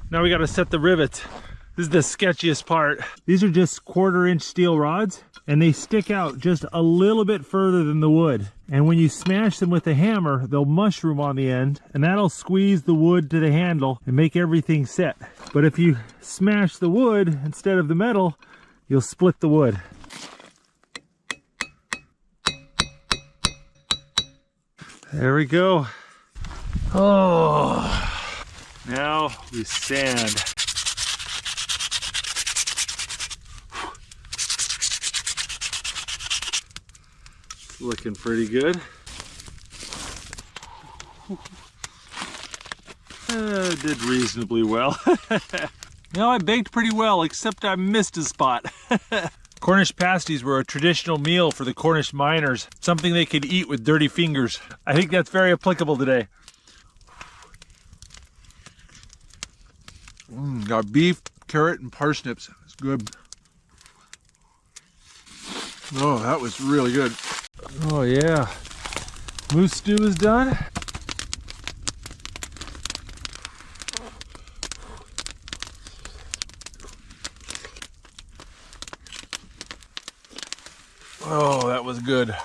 Now we got to set the rivets. This is the sketchiest part. These are just 1/4-inch steel rods, and they stick out just a little bit further than the wood. And when you smash them with a hammer, they'll mushroom on the end, and that'll squeeze the wood to the handle and make everything set. But if you smash the wood instead of the metal, you'll split the wood. There we go. Oh, now we sand. Looking pretty good. Did reasonably well. Now I baked pretty well, except I missed a spot. Cornish pasties were a traditional meal for the Cornish miners, something they could eat with dirty fingers. I think that's very applicable today. Got beef, carrot, and parsnips. It's good. Oh, that was really good. Oh yeah. Moose stew is done. Oh, that was good.